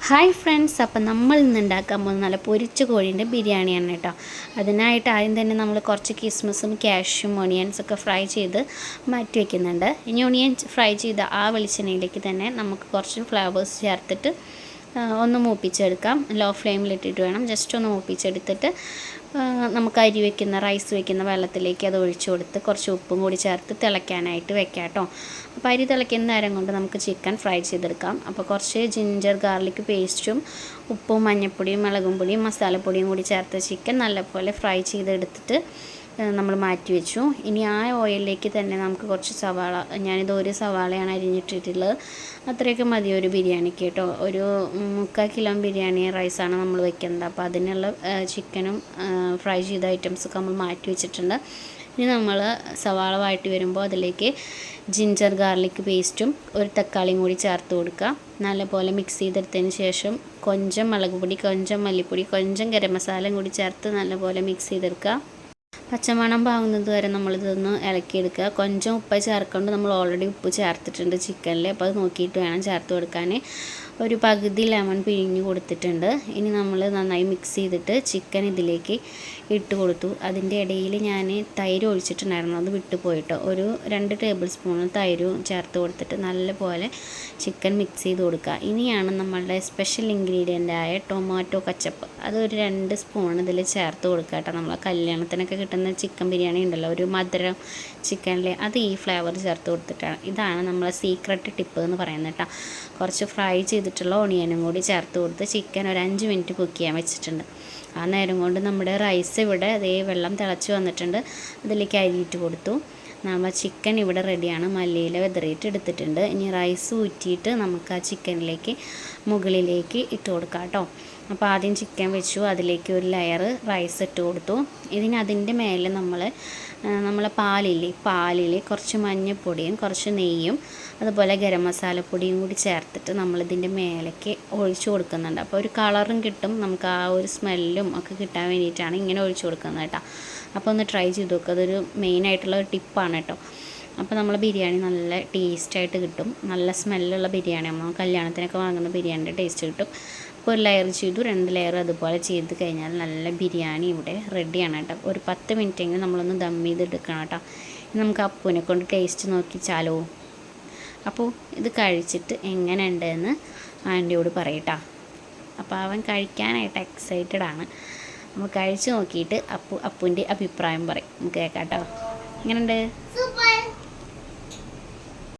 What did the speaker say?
Hi friends, അപ്പം നമ്മൾ ഇന്ന് ഉണ്ടാക്കാൻ പോകുന്ന നല്ല പൊരിച്ച കോഴീൻ്റെ ബിരിയാണിയാണ് കേട്ടോ. അതിനായിട്ട് ആദ്യം തന്നെ നമ്മൾ കുറച്ച് കിസ്മിസും കാഷ്യും ഒണിയൻസൊക്കെ ഫ്രൈ ചെയ്ത് മാറ്റി വയ്ക്കുന്നുണ്ട്. ഇനി ഒണിയൻ ഫ്രൈ ചെയ്ത ആ വെളിച്ചെണ്ണയിലേക്ക് തന്നെ നമുക്ക് കുറച്ച് ഫ്ലവേഴ്സ് ചേർത്തിട്ട് ഒന്ന് മൂപ്പിച്ചെടുക്കാം. ലോ ഫ്ലെയിമിലിട്ടിട്ട് വേണം ജസ്റ്റ് ഒന്ന് മൂപ്പിച്ചെടുത്തിട്ട് നമുക്ക് അരി വയ്ക്കുന്ന റൈസ് വയ്ക്കുന്ന വെള്ളത്തിലേക്ക് അത് ഒഴിച്ചു കൊടുത്ത് കുറച്ച് ഉപ്പും കൂടി ചേർത്ത് തിളയ്ക്കാനായിട്ട് വെക്കാം കേട്ടോ. അപ്പോൾ അരി തിളയ്ക്കുന്ന നേരം കൊണ്ട് നമുക്ക് ചിക്കൻ ഫ്രൈ ചെയ്തെടുക്കാം. അപ്പോൾ കുറച്ച് ജിഞ്ചർ ഗാർലിക് പേസ്റ്റും ഉപ്പും മഞ്ഞൾപ്പൊടിയും മുളകും പൊടിയും മസാലപ്പൊടിയും കൂടി ചേർത്ത് ചിക്കൻ നല്ലപോലെ ഫ്രൈ ചെയ്തെടുത്തിട്ട് നമ്മൾ മാറ്റി വെച്ചു. ഇനി ആ ഓയിലിലേക്ക് തന്നെ നമുക്ക് കുറച്ച് സവാള, ഞാനിത് ഒരു സവാളയാണ് അരിഞ്ഞിട്ടിട്ടുള്ളത്, അത്രയൊക്കെ മതി ഒരു ബിരിയാണിക്ക് കേട്ടോ. ഒരു 3/4 കിലോ ബിരിയാണി റൈസാണ് നമ്മൾ വെക്കുന്നത്. അപ്പോൾ അതിനുള്ള ചിക്കനും ഫ്രൈ ചെയ്ത ഐറ്റംസൊക്കെ നമ്മൾ മാറ്റി വെച്ചിട്ടുണ്ട്. ഇനി നമ്മൾ സവാള വഴറ്റി വരുമ്പോൾ അതിലേക്ക് ജിഞ്ചർ ഗാർലിക് പേസ്റ്റും ഒരു തക്കാളിയും കൂടി ചേർത്ത് കൊടുക്കുക. നല്ലപോലെ മിക്സ് ചെയ്തെടുത്തതിന് ശേഷം కొంచెం മുളക് പൊടി, కొంచెం മല്ലിപ്പൊടി, కొంచెం ഗരം മസാലയും കൂടി ചേർത്ത് നല്ലപോലെ മിക്സ് ചെയ്തെടുക്കുക. പച്ചമണം പാകുന്നത് വരെ നമ്മളിതൊന്ന് ഇളക്കിയെടുക്കുക. కొంచెం ഉപ്പ് ചേർക്കൊണ്ട് നമ്മൾ ഓൾറെഡി ഉപ്പ് ചേർത്തിട്ടുണ്ട് ചിക്കനിൽ, അപ്പോൾ അത് നോക്കിയിട്ട് വേണം ചേർത്ത് കൊടുക്കാൻ. ഒരു പകുതി ലെമൺ പിഴിഞ്ഞ് കൊടുത്തിട്ടുണ്ട്. ഇനി നമ്മൾ നന്നായി മിക്സ് ചെയ്തിട്ട് ചിക്കൻ ഇതിലേക്ക് ഇട്ട് കൊടുത്തു. അതിൻ്റെ ഇടയിൽ ഞാൻ തൈര് ഒഴിച്ചിട്ടുണ്ടായിരുന്നു, അത് വിട്ടു പോയിട്ടോ. ഒരു 2 ടേബിൾ സ്പൂൺ തൈരും ചേർത്ത് കൊടുത്തിട്ട് നല്ലപോലെ ചിക്കൻ മിക്സ് ചെയ്ത് കൊടുക്കുക. ഇനിയാണ് നമ്മളുടെ സ്പെഷ്യൽ ഇൻഗ്രീഡിയൻ്റായ ടൊമാറ്റോ കച്ചപ്പ്, അതൊരു 2 സ്പൂൺ ഇതിൽ ചേർത്ത് കൊടുക്കുക കേട്ടോ. നമ്മൾ കല്യാണത്തിനൊക്കെ കിട്ടുന്ന ചിക്കൻ ബിരിയാണി ഉണ്ടല്ലോ, ഒരു മധുരം ചിക്കനിൽ, അത് ഈ ഫ്ലേവർ ചേർത്ത് കൊടുത്തിട്ടാണ്. ഇതാണ് നമ്മളെ സീക്രട്ട് ടിപ്പ് എന്ന് പറയുന്നത് കേട്ടോ. കുറച്ച് ഫ്രൈ ചെയ്തിട്ടുള്ള ഓണിയനും കൂടി ചേർത്ത് കൊടുത്ത് ചിക്കൻ ഒരു 5 മിനിറ്റ് കുക്ക് ചെയ്യാൻ വെച്ചിട്ടുണ്ട്. ആ നേരം കൊണ്ട് നമ്മുടെ റൈസ് ഇവിടെ അതേ വെള്ളം തിളച്ച് വന്നിട്ടുണ്ട്. അതിലേക്ക് അരിയിട്ട് കൊടുത്തു. നമ്മൾ ചിക്കൻ ഇവിടെ റെഡിയാണ്, മല്ലിയില വിതറിയിട്ട് എടുത്തിട്ടുണ്ട്. ഇനി റൈസ് ഊറ്റിയിട്ട് നമുക്ക് ആ ചിക്കനിലേക്ക് മുകളിലേക്ക് ഇട്ട് കൊടുക്കാം കേട്ടോ. അപ്പോൾ ആദ്യം ചിക്കൻ വെച്ചു, അതിലേക്ക് ഒരു ലെയർ റൈസ് ഇട്ട് കൊടുത്തു. അതിൻ്റെ മേലെ നമ്മളെ പാലിൽ കുറച്ച് മഞ്ഞൾപ്പൊടിയും കുറച്ച് നെയ്യും അതുപോലെ ഗരം മസാലപ്പൊടിയും കൂടി ചേർത്തിട്ട് നമ്മളിതിൻ്റെ മേലേക്ക് ഒഴിച്ചു കൊടുക്കുന്നുണ്ട്. അപ്പോൾ ഒരു കളറും കിട്ടും, നമുക്ക് ആ ഒരു സ്മെല്ലും ഒക്കെ കിട്ടാൻ വേണ്ടിയിട്ടാണ് ഇങ്ങനെ ഒഴിച്ചു കൊടുക്കുന്നത് കേട്ടോ. അപ്പോൾ ഒന്ന് ട്രൈ ചെയ്ത് നോക്കുക, അതൊരു മെയിനായിട്ടുള്ള ഒരു ടിപ്പാണ് കേട്ടോ. അപ്പോൾ നമ്മൾ ബിരിയാണി നല്ല ടേസ്റ്റായിട്ട് കിട്ടും, നല്ല സ്മെല്ലുള്ള ബിരിയാണി, നമ്മൾ കല്യാണത്തിനൊക്കെ വാങ്ങുന്ന ബിരിയാണിൻ്റെ ടേസ്റ്റ് കിട്ടും. അപ്പോൾ ഒരു ലെയർ ചെയ്തു, 2 ലെയർ അതുപോലെ ചെയ്ത് കഴിഞ്ഞാൽ നല്ല ബിരിയാണി ഇവിടെ റെഡിയാണ് കേട്ടോ. ഒരു 10 മിനിറ്റെങ്കിലും നമ്മളൊന്ന് ദം ചെയ്തെടുക്കണം കേട്ടോ. നമുക്ക് അപ്പൂനെ കൊണ്ട് ടേസ്റ്റ് നോക്കിച്ചാലോ. അപ്പോൾ ഇത് കഴിച്ചിട്ട് എങ്ങനെയുണ്ടെന്ന് ആൻറ്റിയോട് പറയട്ടോ. അപ്പോൾ അവൻ കഴിക്കാനായിട്ട് എക്സൈറ്റഡ് ആണ്. നമ്മൾ കഴിച്ച് നോക്കിയിട്ട് അപ്പൂൻ്റെ അഭിപ്രായം പറയും, നമുക്ക് കേൾക്കാം കേട്ടോ. എങ്ങനെയുണ്ട്?